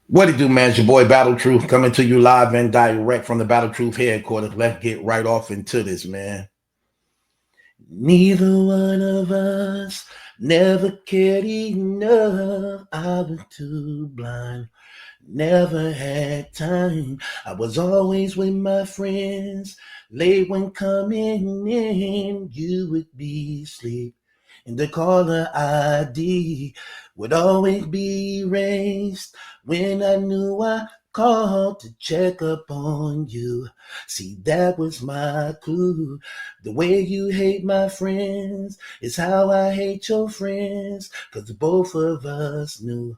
What it do, man? It's your boy Battle Truth coming to you live and direct from the Battle Truth headquarters. Let's get right off into this, man. Neither one of us never cared enough. I was too blind, never had time. I was always with my friends. Late when coming in, you would be asleep. And the caller ID would always be erased when I knew I called to check up on you. See, that was my clue. The way you hate my friends is how I hate your friends. 'Cause both of us knew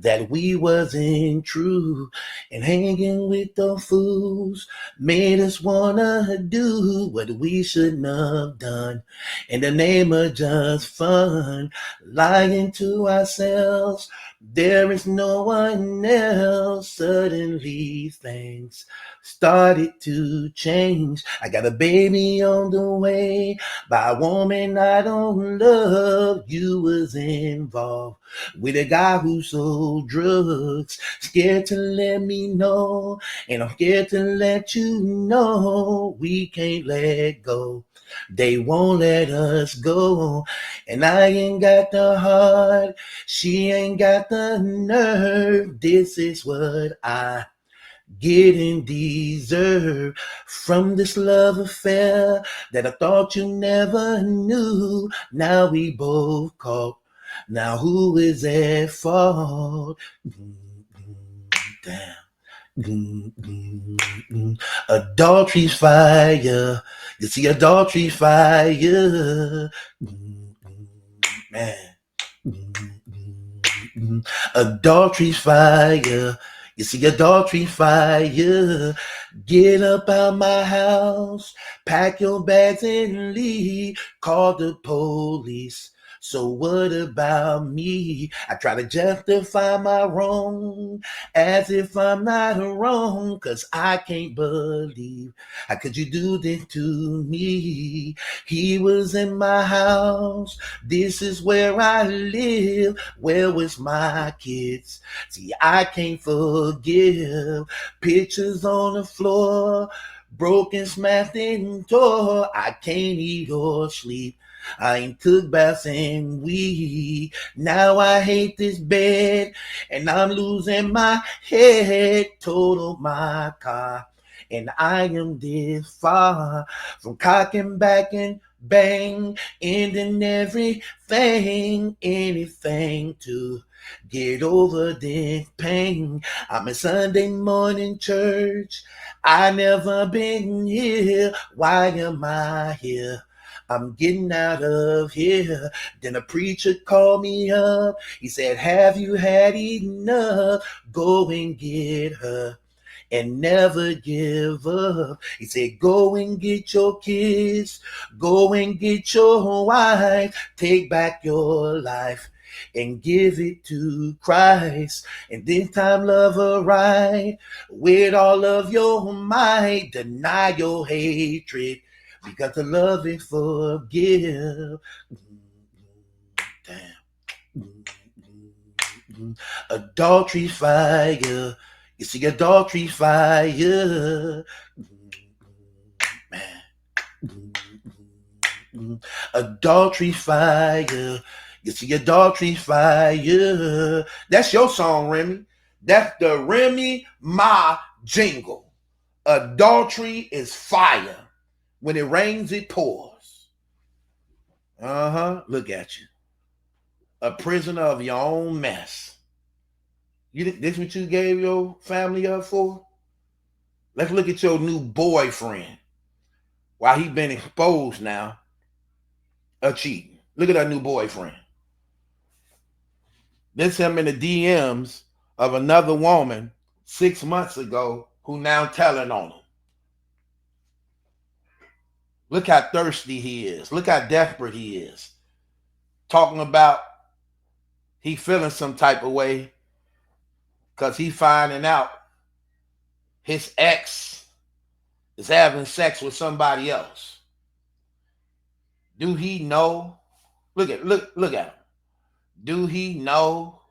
that we wasn't true. And hanging with the fools made us wanna do what we shouldn't have done in the name of just fun, lying to ourselves. There is no one else. Suddenly things started to change. I got a baby on the way by a woman I don't love. You was involved with a guy who sold drugs. Scared to let me know, and I'm scared to let you know we can't let go. They won't let us go. And I ain't got the heart. She ain't got the nerve. This is what I get and deserve from this love affair that I thought you never knew. Now we both caught. Now who is at fault? Damn. Adultery's fire. You see, adultery's fire. Man. Adultery's fire. You see, adultery's fire. Get up out my house. Pack your bags and leave. Call the police. So what about me? I try to justify my wrong as if I'm not wrong, 'cause I can't believe how could you do this to me? He was in my house. This is where I live. Where was my kids? See, I can't forgive. Pictures on the floor, broken, smashed, and tore. I can't eat or sleep. I ain't took baths in weeks. Now I hate this bed, and I'm losing my head. Total my car, and I am this far from cocking back and bang, ending everything, anything to get over this pain. I'm in Sunday morning church. I never been here. Why am I here? I'm getting out of here. Then a preacher called me up. He said, have you had enough? Go and get her and never give up. He said, go and get your kids. Go and get your wife. Take back your life and give it to Christ. And this time love her right with all of your might. Deny your hatred because the love and forgive. Damn. Adultery fire. You see, adultery fire. Man. Adultery fire. You see, adultery fire. That's your song, Remy. That's the Remy Ma jingle. Adultery is fire. When it rains, it pours. Look at you. A prisoner of your own mess. This what you gave your family up for? Let's look at your new boyfriend. While he been exposed now of cheating. Look at that new boyfriend. This him in the DMs of another woman 6 months ago who now telling on him. Look how thirsty he is. Look how desperate he is. Talking about he feeling some type of way because he finding out his ex is having sex with somebody else. Do he know? Look at him. Do he know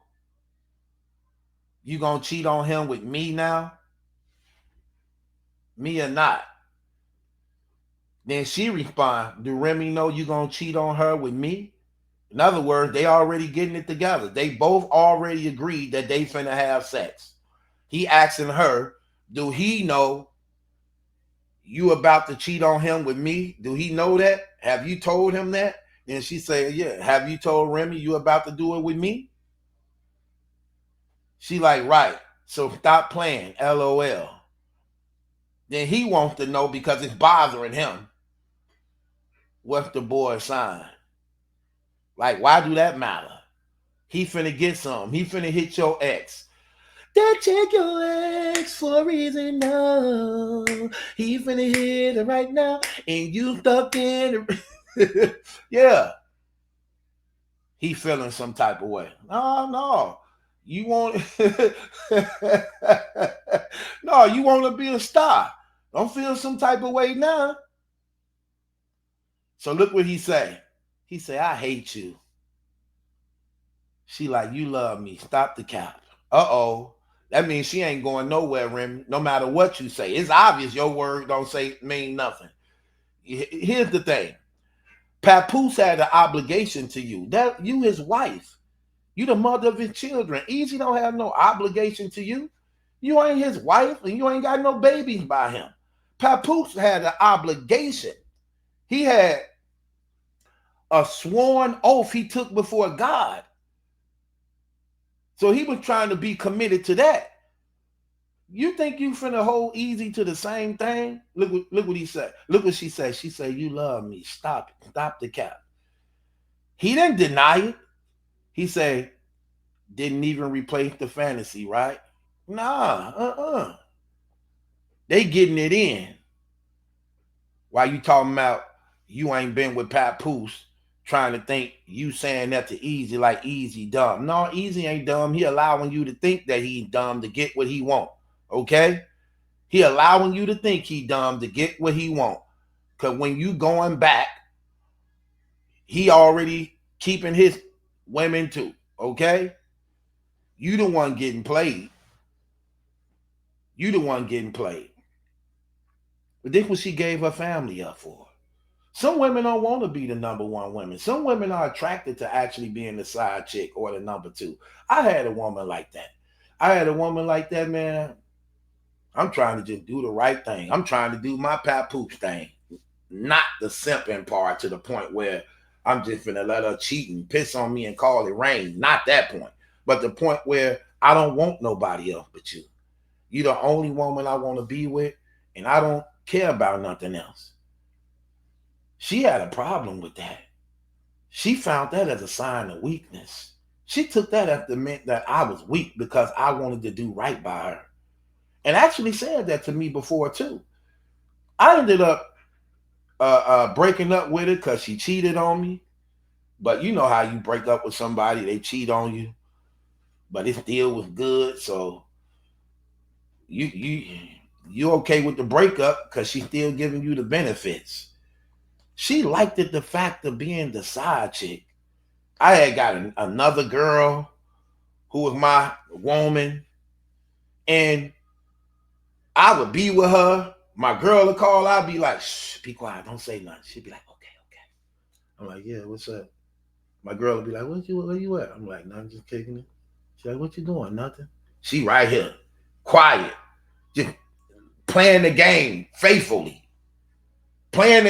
You gonna cheat on him with me now? Me or not? Then she respond, do Remy know you gonna cheat on her with me? In other words, they already getting it together. They both already agreed that they finna have sex. He asking her, do he know you about to cheat on him with me? Do he know that? Have you told him that? And she said, yeah. Have you told Remy you about to do it with me? She like, right. So stop playing. LOL. Then he wants to know because it's bothering him. What's the boy's sign? Like, why do that matter? He finna get some. He finna hit your ex. That check your ex for a reason, no. He finna hit it right now, and you stuck in it. Yeah. He feeling some type of way. No. You want no, you want to be a star. Don't feel some type of way now. So look what he say. He say, I hate you. She like, you love me. Stop the cap. Uh-oh. That means she ain't going nowhere, Remy, no matter what you say. It's obvious your word don't say mean nothing. Here's the thing. Papoose had an obligation to you. That you his wife. You the mother of his children. Easy don't have no obligation to you. You ain't his wife and you ain't got no babies by him. Papoose had an obligation. He had a sworn oath he took before God. So he was trying to be committed to that. You think you finna hold Easy to the same thing? Look what he said. Look what she said. She said, you love me. Stop it. Stop the cap. He didn't deny it. He said, didn't even replace the fantasy, right? Nah, They getting it in. Why you talking about you ain't been with Papoose trying to think you saying that to Easy like Easy dumb. No, Easy ain't dumb. He allowing you to think that he's dumb to get what he want. Okay? He allowing you to think he dumb to get what he want. Because when you going back, he already keeping his women too. Okay? You the one getting played. You the one getting played. But this what she gave her family up for. Some women don't want to be the number one women. Some women are attracted to actually being the side chick or the number two. I had a woman like that. Man. I'm trying to just do the right thing. I'm trying to do my Papoose thing. Not the simping part to the point where I'm just gonna let her cheat and piss on me and call it rain. Not that point. But the point where I don't want nobody else but you. You're the only woman I want to be with, and I don't care about nothing else. She had a problem with that. She found that as a sign of weakness. She took that as the meant that I was weak because I wanted to do right by her. And actually said that to me before too. I ended up breaking up with her because she cheated on me. But you know how you break up with somebody, they cheat on you, but it still was good. So you okay with the breakup because she's still giving you the benefits. She liked it, the fact of being the side chick. I had got another girl who was my woman, and I would be with her. My girl would call, I'd be like, shh, be quiet, don't say nothing. She'd be like, okay. I'm like, yeah, what's up? My girl would be like, where you at? I'm like, nothing, just kicking it. She's like, what you doing? Nothing. She right here, quiet, just playing the game faithfully, playing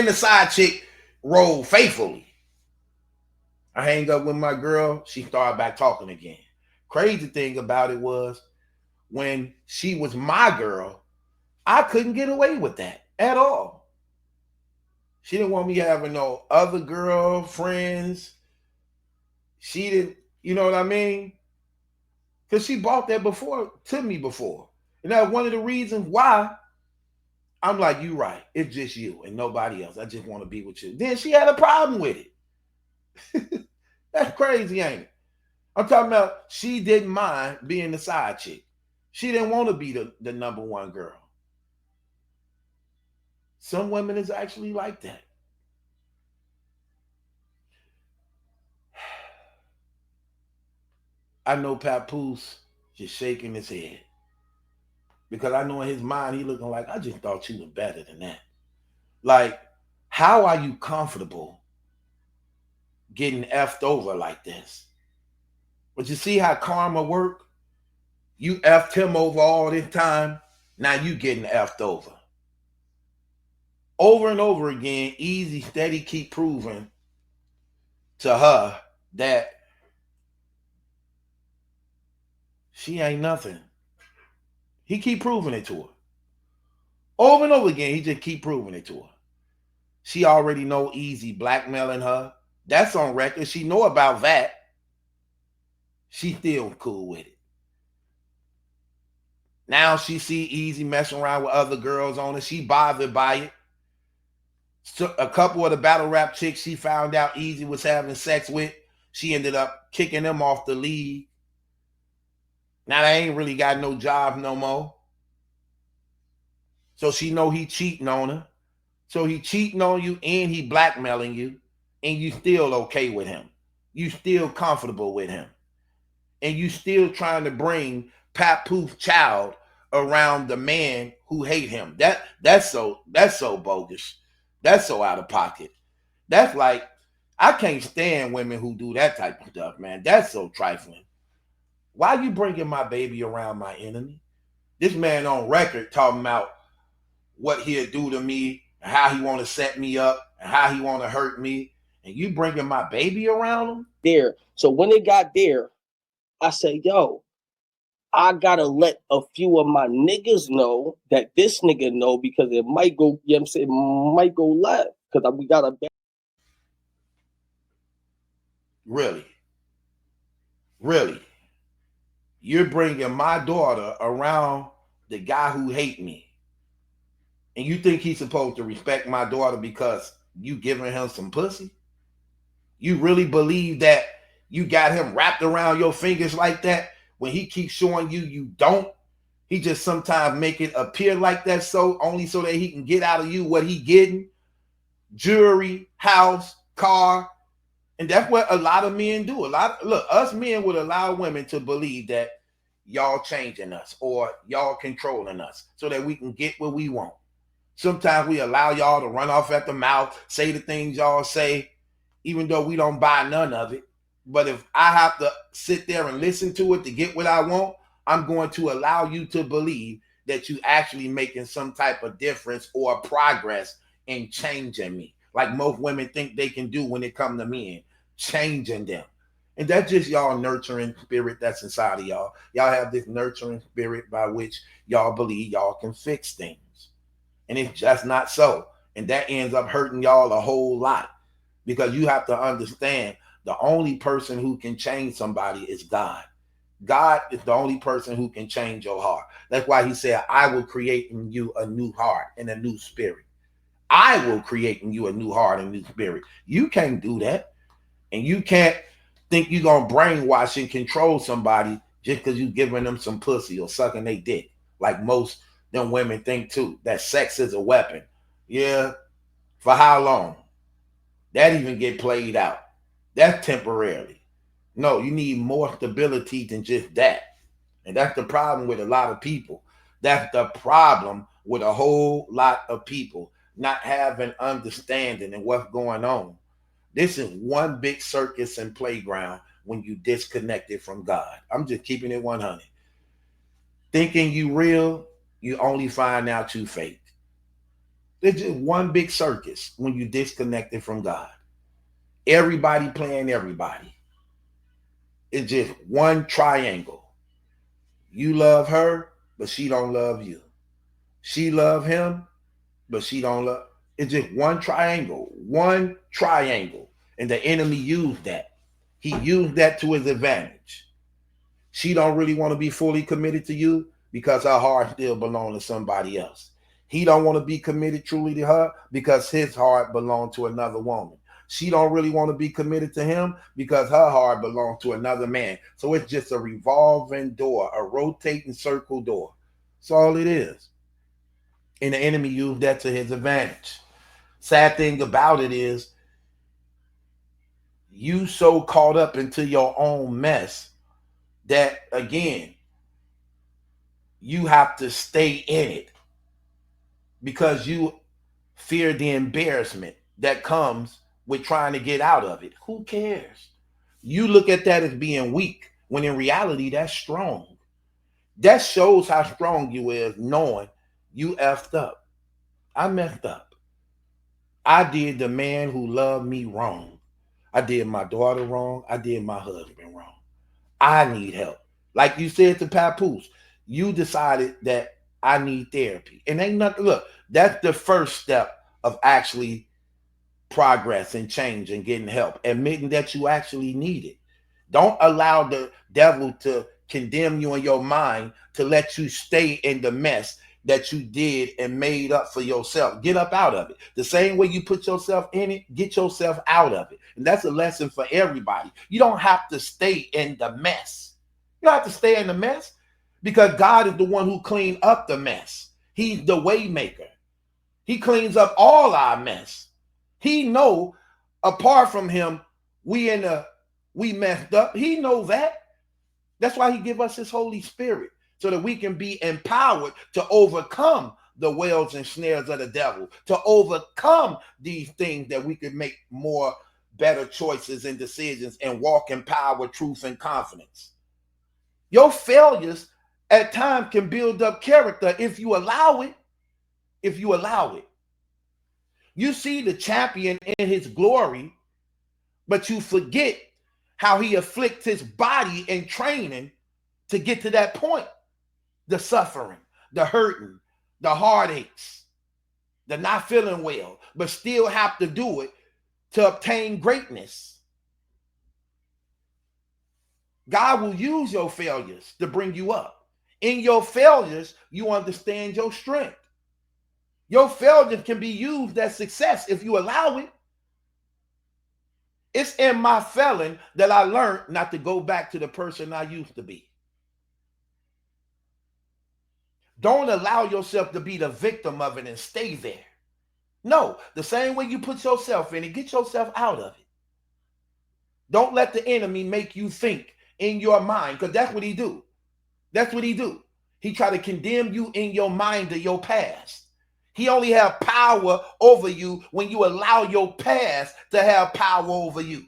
the side chick role faithfully. I hang up with my girl, she started back talking again. Crazy thing about it was when she was my girl, I couldn't get away with that at all. She didn't want me having no other girlfriends. She didn't, you know what I mean? Because she bought that before to me before. And that's one of the reasons why I'm like, you right. It's just you and nobody else. I just want to be with you. Then she had a problem with it. That's crazy, ain't it? I'm talking about she didn't mind being the side chick. She didn't want to be the number one girl. Some women is actually like that. I know Papoose just shaking his head. Because I know in his mind, he looking like, I just thought you were better than that. Like, how are you comfortable getting effed over like this? But you see how karma work? You effed him over all this time. Now you getting effed over. Over and over again, easy, steady, keep proving to her that she ain't nothing. He keep proving it to her. Over and over again, he just keep proving it to her. She already know Easy blackmailing her. That's on record. She know about that. She still cool with it. Now she see Easy messing around with other girls on it. She bothered by it. So a couple of the battle rap chicks she found out Easy was having sex with, she ended up kicking them off the league. Now they ain't really got no job no more. So she know he cheating on her. So he cheating on you and he blackmailing you, and you still okay with him. You still comfortable with him. And you still trying to bring Papoose child around the man who hate him. That's so bogus. That's so out of pocket. That's like, I can't stand women who do that type of stuff, man. That's so trifling. Why you bringing my baby around my enemy? This man on record talking about what he'll do to me, and how he want to set me up, and how he want to hurt me, and you bringing my baby around him? There. So when it got there, I said, yo, I gotta let a few of my niggas know that this nigga know, because it might go, you know what I'm saying, might go left. Because we got a... Really? Really? You're bringing my daughter around the guy who hate me. And you think he's supposed to respect my daughter because you giving him some pussy? You really believe that you got him wrapped around your fingers like that when he keeps showing you don't? He just sometimes make it appear like that, so only so that he can get out of you what he getting. Jewelry, house, car. And that's what a lot of men do. Look, us men would allow women to believe that y'all changing us or y'all controlling us so that we can get what we want. Sometimes we allow y'all to run off at the mouth, say the things y'all say, even though we don't buy none of it. But if I have to sit there and listen to it to get what I want, I'm going to allow you to believe that you actually making some type of difference or progress in changing me. Like most women think they can do when it comes to men, changing them. And that's just y'all nurturing spirit that's inside of y'all. Y'all have this nurturing spirit by which y'all believe y'all can fix things. And it's just not so. And that ends up hurting y'all a whole lot, because you have to understand the only person who can change somebody is God. God is the only person who can change your heart. That's why he said, I will create in you a new heart and a new spirit. I will create in you a new heart and new spirit. You can't do that. And you can't think you're going to brainwash and control somebody just because you're giving them some pussy or sucking their dick. Like most them women think too, that sex is a weapon. Yeah, for how long? That even get played out. That's temporarily. No, you need more stability than just that. And that's the problem with a lot of people. That's the problem with a whole lot of people not having understanding and what's going on. This is one big circus and playground when you disconnected from God. I'm just keeping it 100. Thinking you real, you only find out you fake. It's just one big circus when you disconnected from God. Everybody playing everybody. It's just one triangle. You love her, but she don't love you. She love him, but she don't love. It's just one triangle. One triangle. And the enemy used that. He used that to his advantage. She don't really want to be fully committed to you because her heart still belongs to somebody else. He don't want to be committed truly to her because his heart belongs to another woman. She don't really want to be committed to him because her heart belongs to another man. So it's just a revolving door, a rotating circle door. That's all it is. And the enemy used that to his advantage. Sad thing about it is you so caught up into your own mess that, again, you have to stay in it because you fear the embarrassment that comes with trying to get out of it. Who cares? You look at that as being weak when in reality that's strong. That shows how strong you is knowing you effed up. I messed up. I did the man who loved me wrong. I did my daughter wrong. I did my husband wrong. I need help. Like you said to Papoose, you decided that I need therapy. And ain't nothing, look, that's the first step of actually progress and change and getting help, admitting that you actually need it. Don't allow the devil to condemn you in your mind to let you stay in the mess that you did and made up for yourself. Get up out of it. The same way you put yourself in it, get yourself out of it. And that's a lesson for everybody. You don't have to stay in the mess. You don't have to stay in the mess because God is the one who cleaned up the mess. He's the way maker. He cleans up all our mess. He know apart from him, we messed up. He knows that. That's why he give us his Holy Spirit so that we can be empowered to overcome the wells and snares of the devil, to overcome these things that we could make more better choices and decisions and walk in power, truth, and confidence. Your failures at times can build up character if you allow it. If you allow it. You see the champion in his glory, but you forget how he afflicts his body in training to get to that point. The suffering, the hurting, the heartaches, the not feeling well, but still have to do it to obtain greatness. God will use your failures to bring you up. In your failures, you understand your strength. Your failure can be used as success if you allow it. It's in my failing that I learned not to go back to the person I used to be. Don't allow yourself to be the victim of it and stay there. No, the same way you put yourself in it, get yourself out of it. Don't let the enemy make you think in your mind, because that's what he do. That's what he do. He try to condemn you in your mind of your past. He only have power over you when you allow your past to have power over you.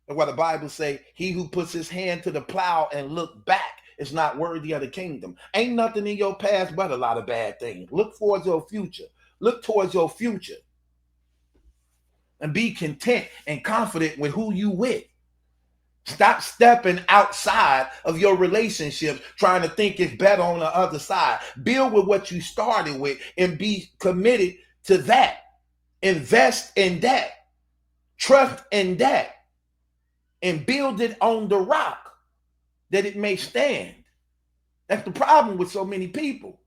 And what the Bible say, he who puts his hand to the plow and look back is not worthy of the kingdom. Ain't nothing in your past but a lot of bad things. Look towards your future. Look towards your future. And be content and confident with who you with. Stop stepping outside of your relationships, trying to think it's better on the other side. Build with what you started with and be committed to that. Invest in that. Trust in that. And build it on the rock that it may stand. That's the problem with so many people.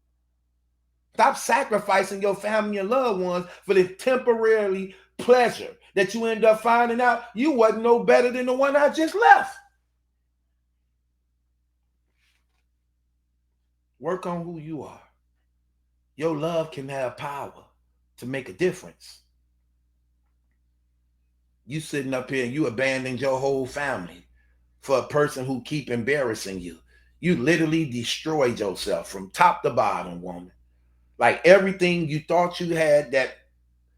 Stop sacrificing your family and loved ones for the temporary pleasure that you end up finding out you wasn't no better than the one I just left. Work on who you are. Your love can have power to make a difference. You sitting up here and you abandoned your whole family for a person who keep embarrassing you. You literally destroyed yourself from top to bottom, woman. Like everything you thought you had that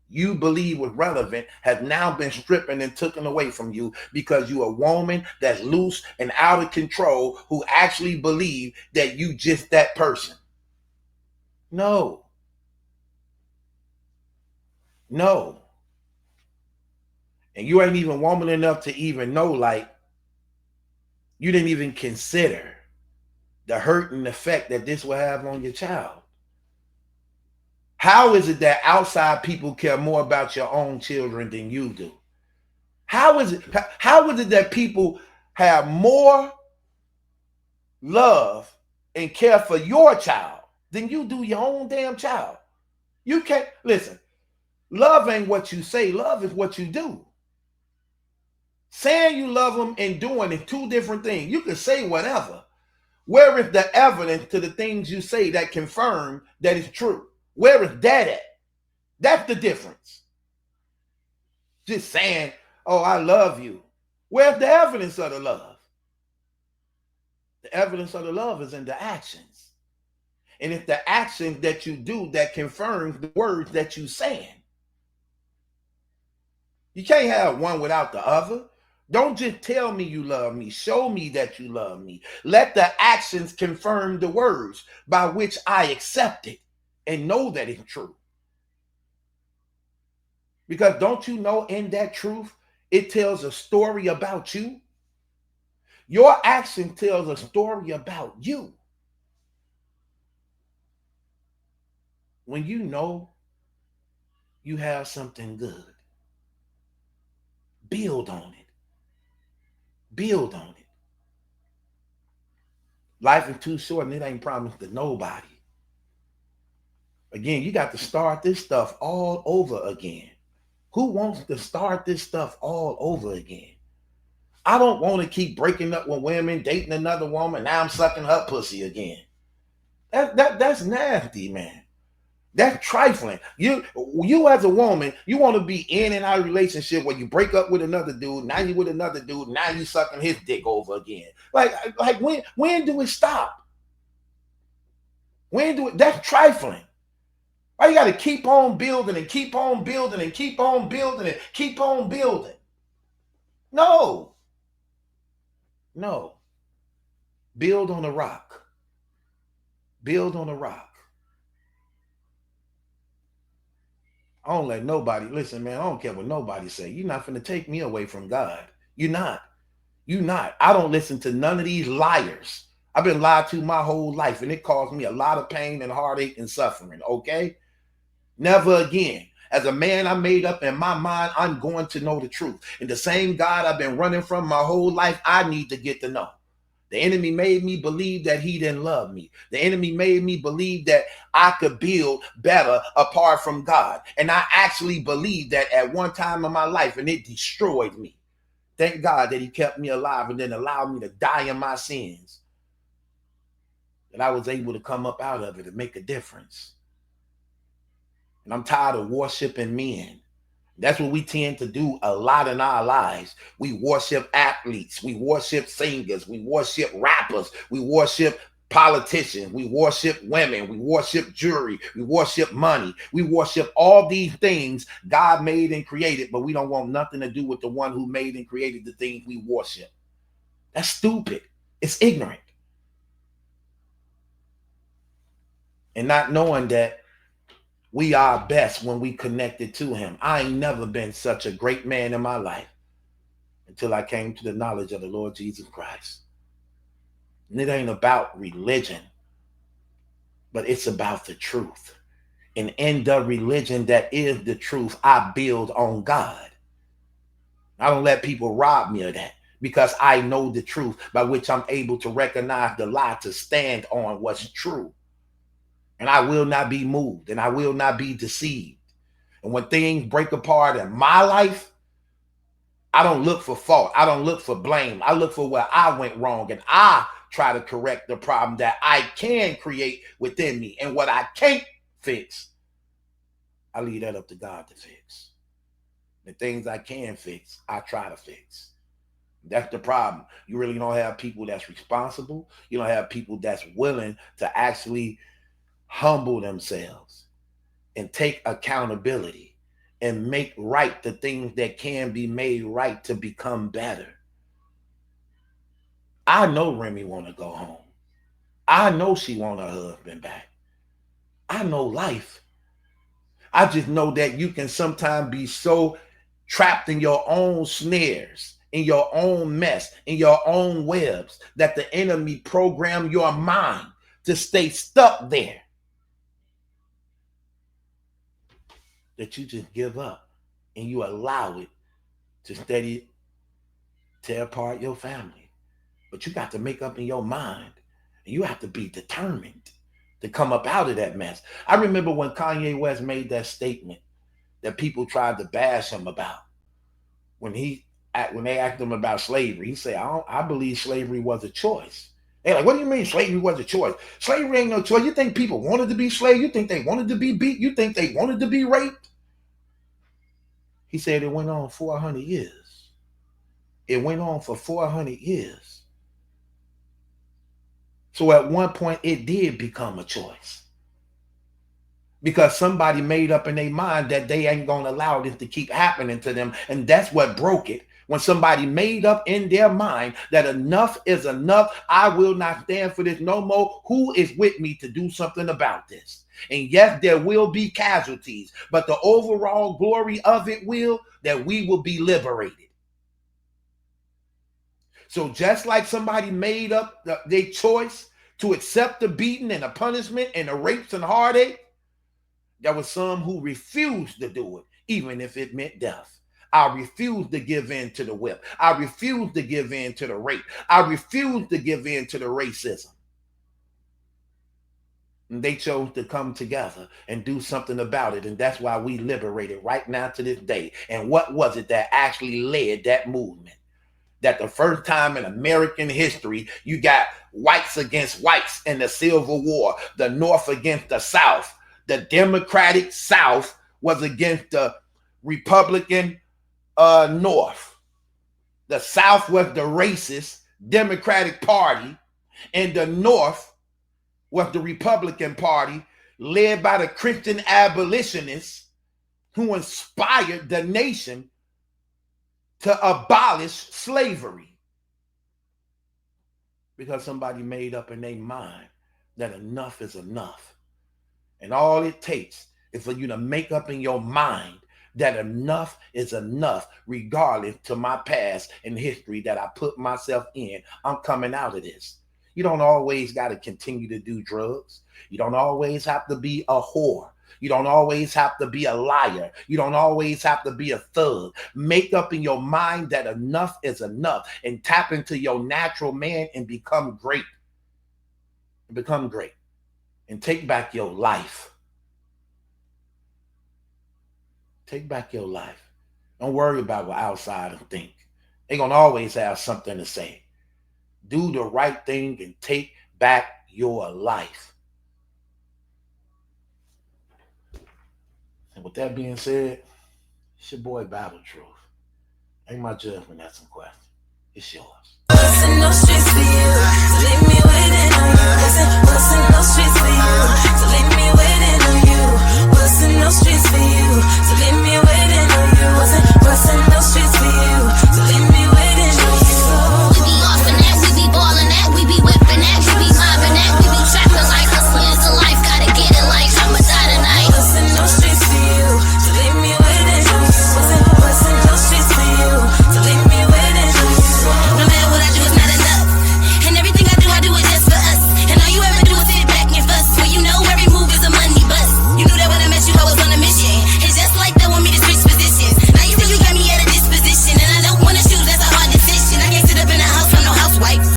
you believe was relevant has now been stripped and taken away from you because you're a woman that's loose and out of control who actually believe that you just that person. No. No. And you ain't even woman enough to even know, like, you didn't even consider the hurt and effect that this will have on your child. How is it that outside people care more about your own children than you do? How is it that people have more love and care for your child than you do your own damn child? You can't, listen, love ain't what you say, love is what you do. Saying you love them and doing it, two different things. You can say whatever. Where is the evidence to the things you say that confirm that it's true? Where is that at? That's the difference. Just saying, oh, I love you. Where's the evidence of the love? The evidence of the love is in the actions. And it's the actions that you do that confirms the words that you saying. You can't have one without the other. Don't just tell me you love me. Show me that you love me. Let the actions confirm the words by which I accept it and know that it's true. Because don't you know in that truth, it tells a story about you? Your action tells a story about you. When you know you have something good, build on it. Build on it. Life is too short and it ain't promised to nobody. Again, you got to start this stuff all over again. Who wants to start this stuff all over again? I don't want to keep breaking up with women, dating another woman. Now I'm sucking her pussy again. That's nasty, man. That's trifling. You as a woman, you want to be in and out of a relationship where you break up with another dude, now you with another dude, now you sucking his dick over again. Like when do it stop? When do it? That's trifling. Why you got to keep on building and keep on building and keep on building and keep on building? No. No. Build on a rock. Build on a rock. I don't let nobody, listen, man, I don't care what nobody say. You're not finna take me away from God. You're not. You're not. I don't listen to none of these liars. I've been lied to my whole life, and it caused me a lot of pain and heartache and suffering, okay? Never again. As a man, I made up in my mind, I'm going to know the truth. And the same God I've been running from my whole life, I need to get to know. The enemy made me believe that he didn't love me. The enemy made me believe that I could build better apart from God. And I actually believed that at one time in my life, and it destroyed me. Thank God that he kept me alive and then allowed me to die in my sins. That I was able to come up out of it and make a difference. And I'm tired of worshiping men. That's what we tend to do a lot in our lives. We worship athletes, we worship singers, we worship rappers, we worship politicians, we worship women, we worship jewelry, we worship money, we worship all these things God made and created, but we don't want nothing to do with the one who made and created the things we worship. That's stupid. It's ignorant. And not knowing that we are best when we connected to him. I ain't never been such a great man in my life until I came to the knowledge of the Lord Jesus Christ. And it ain't about religion, but it's about the truth. And in the religion that is the truth, I build on God. I don't let people rob me of that because I know the truth by which I'm able to recognize the lie to stand on what's true. And I will not be moved and I will not be deceived. And when things break apart in my life, I don't look for fault. I don't look for blame. I look for where I went wrong and I try to correct the problem that I can create within me. And what I can't fix, I leave that up to God to fix. The things I can fix, I try to fix. That's the problem. You really don't have people that's responsible. You don't have people that's willing to actually humble themselves and take accountability and make right the things that can be made right to become better. I know Remy want to go home. I know she want her husband back. I know life. I just know that you can sometimes be so trapped in your own snares, in your own mess, in your own webs, that the enemy program your mind to stay stuck there. That you just give up and you allow it to steady tear apart your family. But you got to make up in your mind and you have to be determined to come up out of that mess. I remember when Kanye West made that statement that people tried to bash him about. When they asked him about slavery, he said, I believe slavery was a choice. They're like, what do you mean slavery was a choice? Slavery ain't no choice. You think people wanted to be slaves? You think they wanted to be beat? You think they wanted to be raped? He said it went on 400 years. It went on for 400 years. So at one point, it did become a choice. Because somebody made up in their mind that they ain't going to allow this to keep happening to them. And that's what broke it. When somebody made up in their mind that enough is enough, I will not stand for this no more. Who is with me to do something about this? And yes, there will be casualties, but the overall glory of it will that we will be liberated. So just like somebody made up their choice to accept the beating and the punishment and the rapes and heartache, there were some who refused to do it, even if it meant death. I refuse to give in to the whip. I refuse to give in to the rape. I refuse to give in to the racism. And they chose to come together and do something about it. And that's why we liberated right now to this day. And what was it that actually led that movement? That the first time in American history, you got whites against whites in the Civil War, the North against the South. The Democratic South was against the Republican North. The South was the racist Democratic Party, and the North was the Republican Party, led by the Christian abolitionists who inspired the nation to abolish slavery. Because somebody made up in their mind that enough is enough. And all it takes is for you to make up in your mind that enough is enough, regardless to my past and history that I put myself in. I'm coming out of this. You don't always got to continue to do drugs. You don't always have to be a whore. You don't always have to be a liar. You don't always have to be a thug. Make up in your mind that enough is enough and tap into your natural man and become great. Become great. And take back your life. Take back your life. Don't worry about what outsiders think. They're going to always have something to say. Do the right thing and take back your life. And with that being said, it's your boy Battle Truth. Ain't my judgment, that's some question. It's yours.